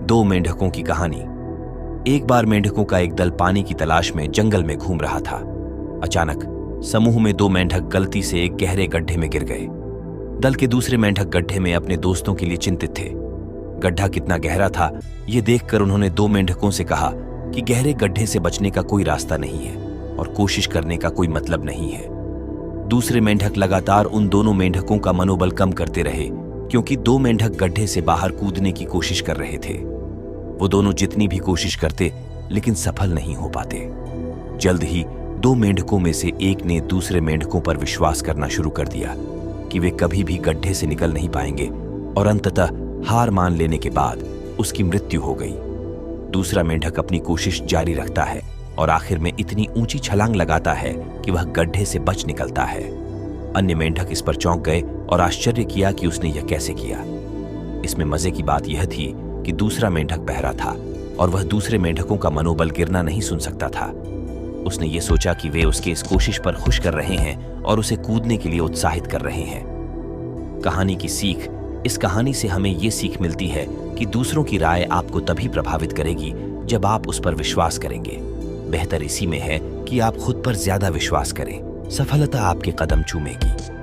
दो मेंढकों की कहानी। एक बार मेंढकों का एक दल पानी की तलाश में जंगल में घूम रहा था। अचानक समूह में दो मेंढक गलती से एक गहरे गड्ढे में गिर गए। दल के दूसरे मेंढक गड्ढे में अपने दोस्तों के लिए चिंतित थे। गड्ढा कितना गहरा था, ये देखकर उन्होंने दो मेंढकों से कहा कि गहरे गड्ढे से बचने का कोई रास्ता नहीं है और कोशिश करने का कोई मतलब नहीं है। दूसरे मेंढक लगातार उन दोनों मेंढकों का मनोबल कम करते रहे, क्योंकि दो मेंढक गड्ढे से बाहर कूदने की कोशिश कर रहे थे। वो दोनों जितनी भी कोशिश करते लेकिन सफल नहीं हो पाते। जल्द ही दो मेंढकों में से एक ने दूसरे मेंढकों पर विश्वास करना शुरू कर दिया कि वे कभी भी गड्ढे से निकल नहीं पाएंगे, और अंततः हार मान लेने के बाद उसकी मृत्यु हो गई। दूसरा मेंढक अपनी कोशिश जारी रखता है और आखिर में इतनी ऊंची छलांग लगाता है कि वह गड्ढे से बच निकलता है। अन्य मेंढक इस पर चौंक गए और आश्चर्य किया कि उसने यह कैसे किया। इसमें मजे की बात यह थी कि दूसरा मेंढक बहरा था और वह दूसरे मेंढकों का मनोबल गिरना नहीं सुन सकता था। उसने ये सोचा कि वे उसके इस कोशिश पर खुश कर रहे हैं और उसे कूदने के लिए उत्साहित कर रहे हैं। कहानी की सीख। इस कहानी से हमें ये सीख मिलती है कि दूसरों की राय आपको तभी प्रभावित करेगी जब आप उस पर विश्वास करेंगे। बेहतर इसी में है कि आप खुद पर ज्यादा विश्वास करें। सफलता आपके कदम चूमेगी।